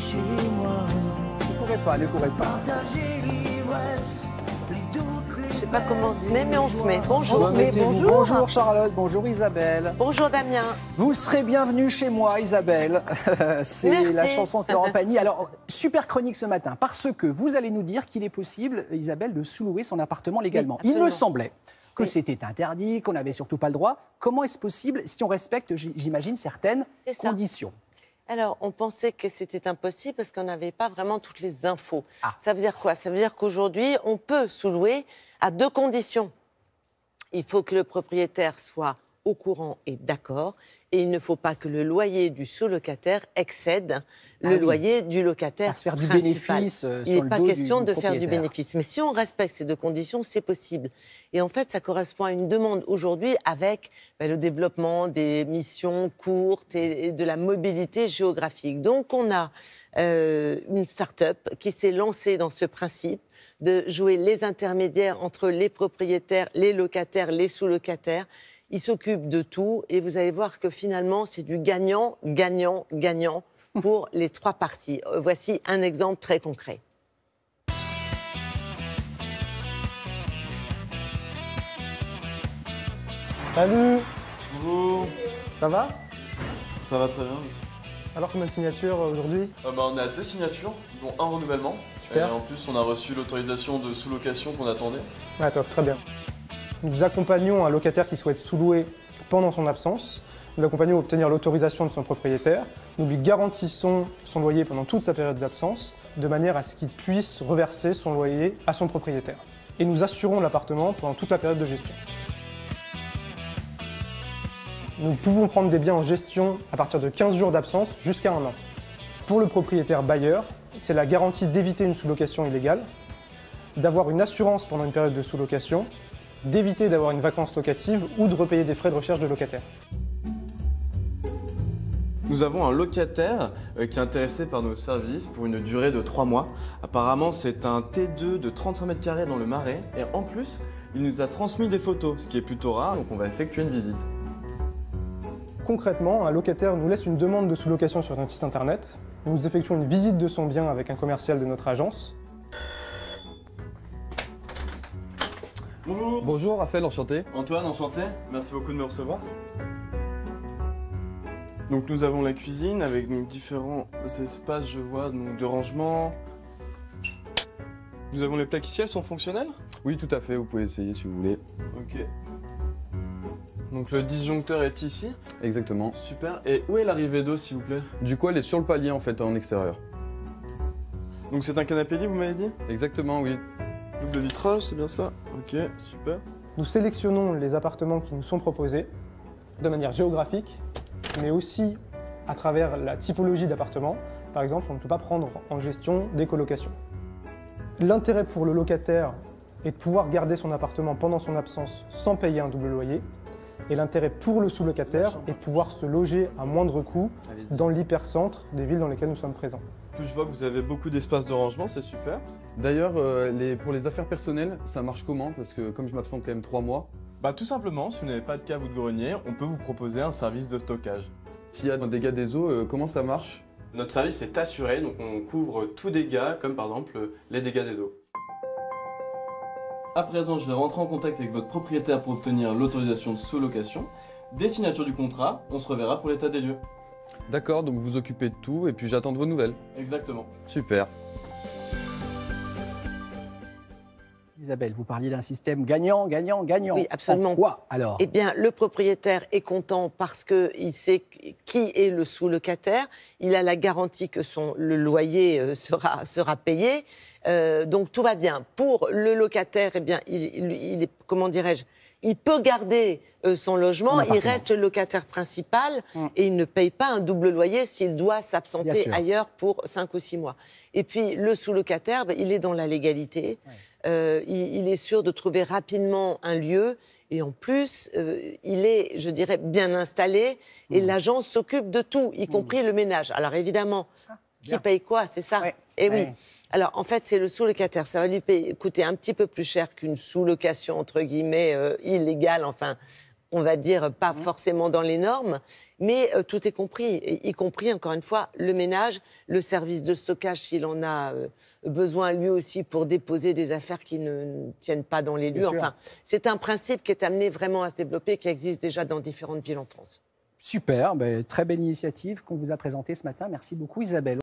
chez moi. Ne courez pas. Partager l'ivresse, les doutes, les Je sais pas comment on se met, mais on se met. Bonjour. Remettez-vous. Bonjour Charlotte, bonjour Isabelle. Bonjour Damien. Vous serez bienvenue chez moi Isabelle. C'est Merci. la chanson de Florent Pagny. Alors, super chronique ce matin, parce que vous allez nous dire qu'il est possible, Isabelle, de sous-louer son appartement légalement. Oui, Il me absolument. semblait que Oui. c'était interdit, qu'on n'avait surtout pas le droit. Comment est-ce possible si on respecte, j'imagine, certaines C'est ça. conditions? Alors, on pensait que c'était impossible parce qu'on n'avait pas vraiment toutes les infos. Ah. Ça veut dire quoi? Ça veut dire qu'aujourd'hui, on peut sous-louer à deux conditions. Il faut que le propriétaire soit au courant et d'accord, et il ne faut pas que le loyer du sous-locataire excède le oui. loyer du locataire Pas se faire du principal. bénéfice Il sur n'est le pas dos question du de faire du propriétaire. bénéfice. Mais si on respecte ces deux conditions, c'est possible. Et en fait, ça correspond à une demande aujourd'hui avec le développement des missions courtes et de la mobilité géographique. Donc, on a une start-up qui s'est lancée dans ce principe de jouer les intermédiaires entre les propriétaires, les locataires, les sous-locataires. Ils s'occupent de tout et vous allez voir que finalement, c'est du gagnant, gagnant, gagnant pour les trois parties. Voici un exemple très concret. Salut, Bonjour, ça va? ça va très bien. Alors combien de signatures aujourd'hui? On a 2 signatures, dont un renouvellement. Super. Et en plus, on a reçu l'autorisation de sous-location qu'on attendait. Ah top, très bien. Nous accompagnons un locataire qui souhaite sous-louer pendant son absence. Nous l'accompagnons à obtenir l'autorisation de son propriétaire. Nous lui garantissons son loyer pendant toute sa période d'absence, de manière à ce qu'il puisse reverser son loyer à son propriétaire. Et nous assurons l'appartement pendant toute la période de gestion. Nous pouvons prendre des biens en gestion à partir de 15 jours d'absence jusqu'à 1 an. Pour le propriétaire bailleur, c'est la garantie d'éviter une sous-location illégale, d'avoir une assurance pendant une période de sous-location, d'éviter d'avoir une vacance locative ou de repayer des frais de recherche de locataire. Nous avons un locataire qui est intéressé par nos services pour une durée de 3 mois. Apparemment, c'est un T2 de 35 mètres carrés dans le Marais. Et en plus, il nous a transmis des photos, ce qui est plutôt rare, donc on va effectuer une visite. Concrètement, un locataire nous laisse une demande de sous-location sur notre site internet. Nous effectuons une visite de son bien avec un commercial de notre agence. Bonjour. Bonjour Raphaël, enchanté. Antoine, enchanté. Merci beaucoup de me recevoir. Donc nous avons la cuisine avec donc, différents espaces, je vois, donc, de rangement. Nous avons les plaques ici, elles sont fonctionnelles? Oui, tout à fait, vous pouvez essayer si vous voulez. Ok. Donc le disjoncteur est ici. Exactement. Super. Et où est l'arrivée d'eau, s'il vous plaît? Du coup, elle est sur le palier en fait, en extérieur. Donc c'est un canapé lit, vous m'avez dit? Exactement, oui. Double vitrage, c'est bien ça? Ok, super. Nous sélectionnons les appartements qui nous sont proposés de manière géographique, mais aussi à travers la typologie d'appartement. Par exemple, on ne peut pas prendre en gestion des colocations. L'intérêt pour le locataire est de pouvoir garder son appartement pendant son absence sans payer un double loyer. Et l'intérêt pour le sous-locataire est de pouvoir se loger à moindre coût dans l'hypercentre des villes dans lesquelles nous sommes présents. En plus, je vois que vous avez beaucoup d'espace de rangement, c'est super. D'ailleurs, pour les affaires personnelles, ça marche comment? Parce que comme je m'absente quand même 3 mois, Bah tout simplement, si vous n'avez pas de cave ou de grenier, on peut vous proposer un service de stockage. s'il y a un dégât des eaux, comment ça marche? Notre service est assuré, donc on couvre tout dégât, comme par exemple les dégâts des eaux. À présent, je vais rentrer en contact avec votre propriétaire pour obtenir l'autorisation de sous-location. Dès signature du contrat, on se reverra pour l'état des lieux. D'accord, donc vous vous occupez de tout et puis j'attends de vos nouvelles. Exactement. Super. Isabelle, vous parliez d'un système gagnant, gagnant, gagnant. Oui, absolument. En quoi alors? Eh bien, le propriétaire est content parce qu'il sait qui est le sous-locataire. Il a la garantie que le loyer sera payé. Donc, tout va bien. Pour le locataire, eh bien, il est, comment dirais-je, il peut garder son logement, il reste le locataire principal et il ne paye pas un double loyer s'il doit s'absenter ailleurs pour 5 ou 6 mois. Et puis, le sous-locataire, il est dans la légalité. Il est sûr de trouver rapidement un lieu et en plus, il est, je dirais, bien installé et l'agence s'occupe de tout, y compris le ménage. Alors évidemment, qui paye quoi, c'est ça? Et oui. Alors en fait, c'est le sous-locataire. Ça va lui coûter un petit peu plus cher qu'une sous-location, entre guillemets, illégale, enfin, on va dire, pas forcément dans les normes, mais tout est compris, y compris, encore une fois, le ménage, le service de stockage s'il en a besoin lui aussi pour déposer des affaires qui ne tiennent pas dans les lieux. Bien sûr. Enfin, c'est un principe qui est amené vraiment à se développer, qui existe déjà dans différentes villes en France. Super, très belle initiative qu'on vous a présentée ce matin. Merci beaucoup Isabelle.